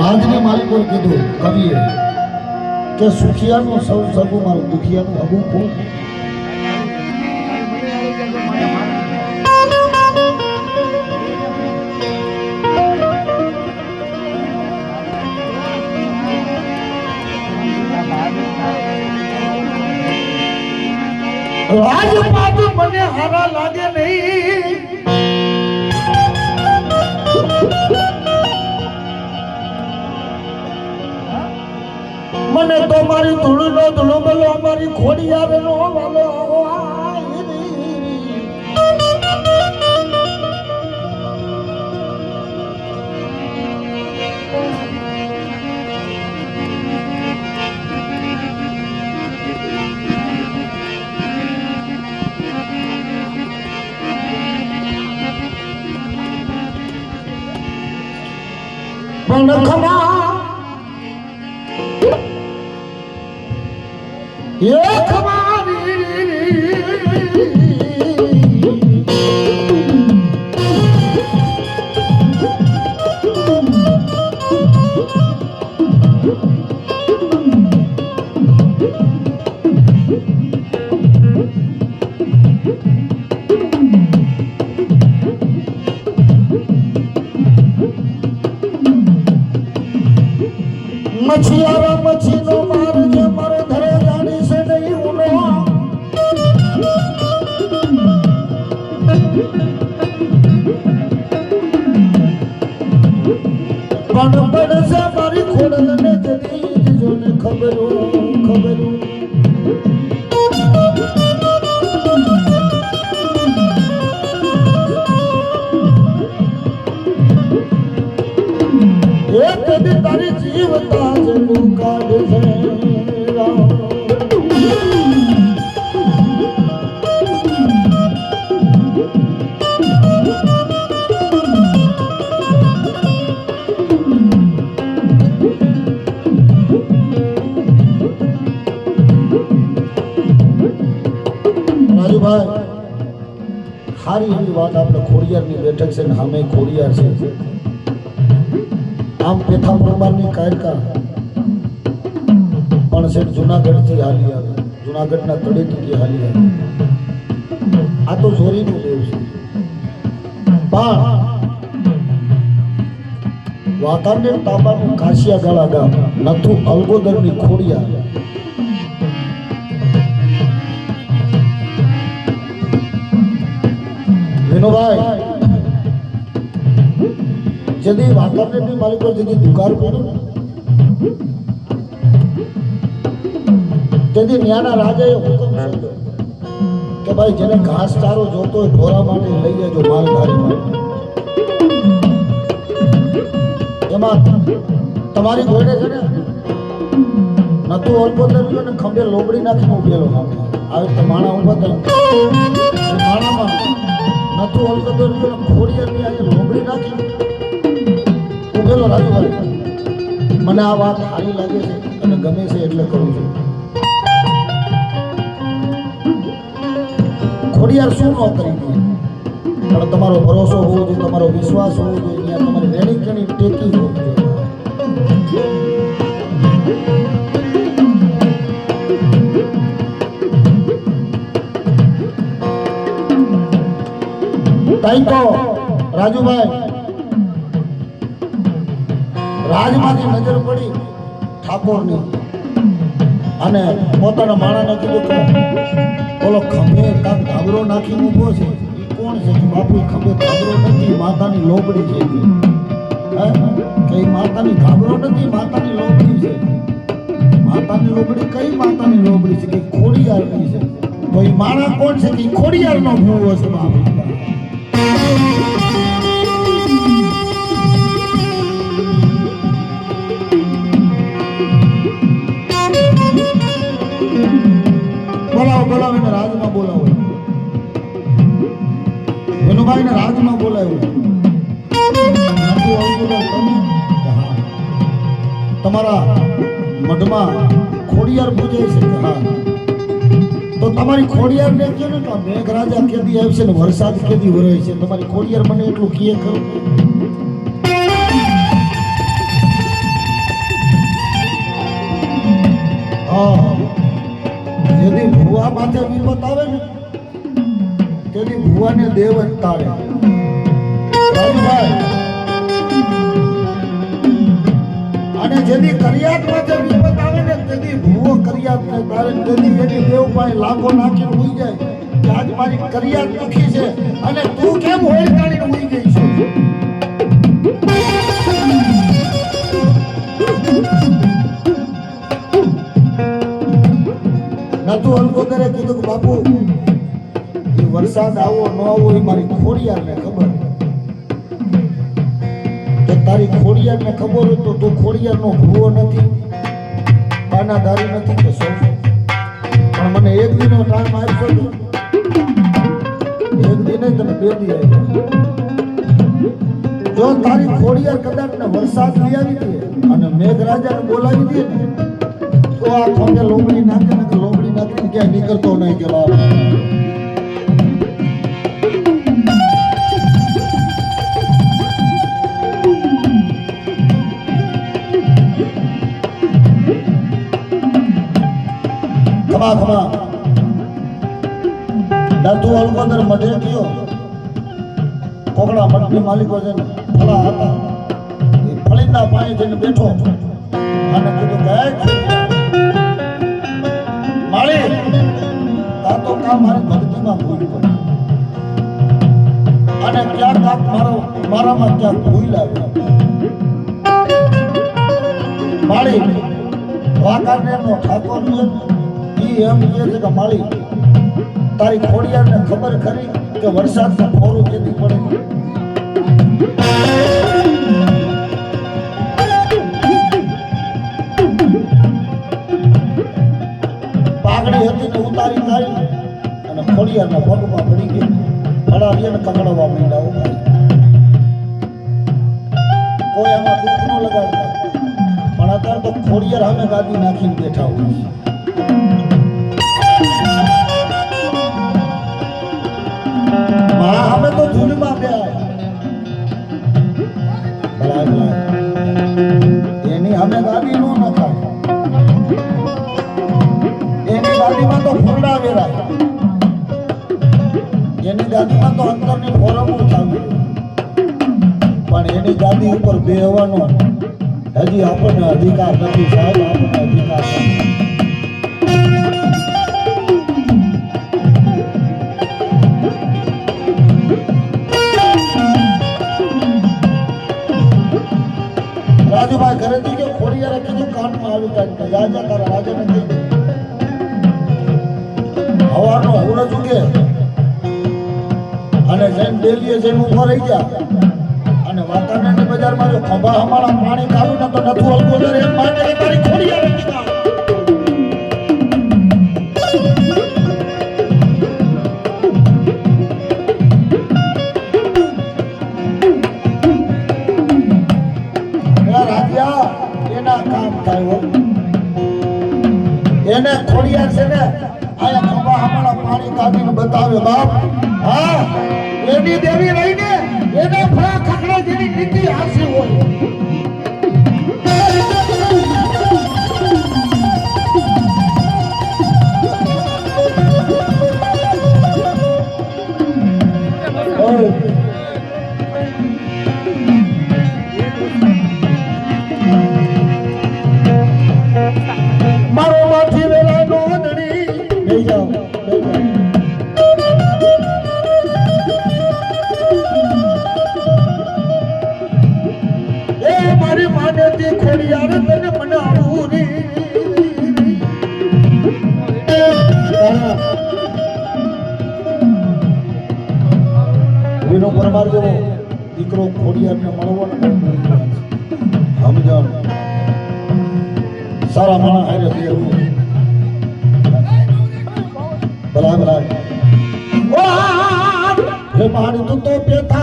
રાજની માલિકોએ કીધું કવિએ કે સુખિયાનું સૌ સગું મારું દુખિયાનું અગું કોણ? રાજપાટ મને હારા લાગે નહીં, મને તો મારી ધૂળનો ધૂળો મારી ખોડિયારનો વાલો પણ ખમા એ મછિયારા મછીનો માર જે મારો ધરે જાણી છે નહીં ઉનો પણ પડશે મારી ખોડલને જતી જોને ખબરું એક દી તારી જીવતા જનું કાઢશે રાજુભાઈ સારી એવી વાત આપણે ખોડિયારની બેઠક છે ને સામે ખોડિયાર છે આમ પેથા પરમારની કાયકા પણ છે જુનાગઢથી હાલી આવે જુનાગઢના તળેટીથી હાલી આવે આ તો જોરીનું દેવ છે પણ વાંકાનેર તાબાનું કાશિયાગાળા ગામ નથુ અલગોદરની ખોડિયાર વિનોભાઈ जदी वाकानेरनी मालिको जदी दुकार पड़ो जदी न्याना राजाए हुकम सोध्यो के भाई जेने घास चारो जोतो होय ढोरा माटे लई जजो मालधारी माटे एमां तमारी घोड़े छे ने नथु अल्पोदर ने खंभे लोबड़ी नाखीने उभेलो आवे तो माणा उभा था माणामां नथु अल्पोदर ने खोडियारनी आजे लोबड़ी नाखी ઉભેલો રાજુભાઈ મને આ વાત સારી લાગે છે અને ગમે છે એટલે કરું છું ખોડિયાર શું ન કરી દે પણ તમારો ભરોસો હોવો જોઈએ તમારો વિશ્વાસ હોવો જોઈએ ત્યાં તમારી રેણી કેણી ટેકી હોવી જોઈએ તાઈ તો રાજુભાઈ રાજમાંથી નજર પડી ઠાકોરની અને પોતાના માણાને કીધું કે બોલો ખંભે કાંક ધાબરો નાખીને ઊભો છે એ કોણ છે કે બાપુ ખંભે ધાબરો નથી માતાની લોબડી છે કે એ માતાની ધાબરો નથી માતાની લોબડી છે માતાની લોબડી કઈ માતાની લોબડી છે કે ખોડિયારની છે તો એ માણા કોણ છે કે ખોડિયારનો ભૂવો છે બાપુ બોલાવો એને રાજમાં બોલાવો વિનુભાઈ ને રાજમાં બોલાવ્યો તમારા મઢમાં ખોડિયાર પૂજે છે હા તો તમારી ખોડિયાર ને કહે ને કે મેઘરાજા કેદી આવશે ને વરસાદ કેદી વરે છે તમારી ખોડિયાર મને એટલું કહે ખરું ભુવા માથે વિપત આવે ને તેની ભુવાને દેવ જ તારે. રાજુભાઈ, અને જેની કરિયાત માથે વિપત આવે ને તેની ભુવો કરિયાત ને તારે, તેની એની દેવ પાસે લાખો નાખીને હોઈ જાય કે આજ મારી કરિયાત દુખી છે અને તું કેમ હોળી કાઢીને હોઈ ગઈ છે. નતું અલગોદરે કીધું કે બાપુ એ વરસાદ આવો ન આવો એ મારી ખોડિયારને ખબર. તો તારી ખોડિયારને ખબર હોય તો તું ખોડિયારનો ભૂવો નથી, પાનાદારી નથી કે શું? પણ મને એક દિનનો ટાઈમ આપ્યો તો એક દિને તને 2 દી આપ્યા. જો તારી ખોડિયાર કદાચ ને વરસાદ લઈ આવી દે અને મેઘરાજાને બોલાવી દે ને તો આ ખોટે લોમડી નાખે ને કે લોમડી નાખીને ક્યાંય નીકળતો નહીં કે બાપ. ખમા ખમા દાદુ અલગોદર મઢે ગયો. કોકડા મઠની માલિકો છે ને ફળા હતા, એ ફળીના પાણી જઈને બેઠો અને કીધું કે માળી તા તો કા મારી ભક્તિમાં ભૂલ પડી અને ક્યાંક મારામાં ક્યાંક ભૂલ આવી. માળી વાંકાનેરનો ઠાકોર છે, ઈ એમ કહે છે કે માળી તારી ખોડિયારને ખબર ખરી કે વરસાદનું ફોરું કેદી પડે? પાઘડી હતી ને ઉતારી કાઢી અને ખોડિયારના પગમાં પડી ગઈ. ફળાવીને કકડવા માંડ્યા. કોઈ આમાં દુઃખ ન લગાડતા, પણ અત્યારે તો ખોડિયાર સામે ગાદી નાખીને બેઠા હોય. અમે તો ધૂળમાં ગયા. બરાબર, એની અમે ગાડી નો નખાય, એની ગાડીમાં તો ફોરડા વેરાય, એની ગાડીમાં તો અંતરની ફોરમો થાવી, પણ એની ગાડી ઉપર બેહવાનો હજી આપણને અધિકાર નથી સાહેબ. આપણને અધિકાર નથી. રાજુભાઈ ઘરેથી કે ખોડિયારે કીધું કાનમાં આવી કાઢતા જા જા તારા રાજાને કહી દે. હવાનો સૂરજ ઉગે અને જૈન ડેલીએ જઈને ઉભો રહી ગયા અને વાંકાનેરની બજારમાં જો ખંભા હમાળા પાણી કાઢું ને તો નથું અલગોદર એમ માને કે તારી ખોડિયારે કીધા. એના કામ થાય એને ખોડિયાર છે ને આયા ખંભા હમાળા પાણી કાઢીને બતાવે બાપ. હા, એની દેવી રહીને એને ફળા ખકડા જેવી નીતિ હાસી હોય. મારો માથી વેલા નો દડી લઈ જાઓ, લઈ જાઓ. એ મારી માને થી ખોડિયાર તને મનાવું રી. વિનો પરમાર જેવો દીકરો ખોડિયારને મળવાનો સમજાવ. સારા માણસ હારે દેવું ભલા ભલા. ઓ હે પાણી તું તો પેથા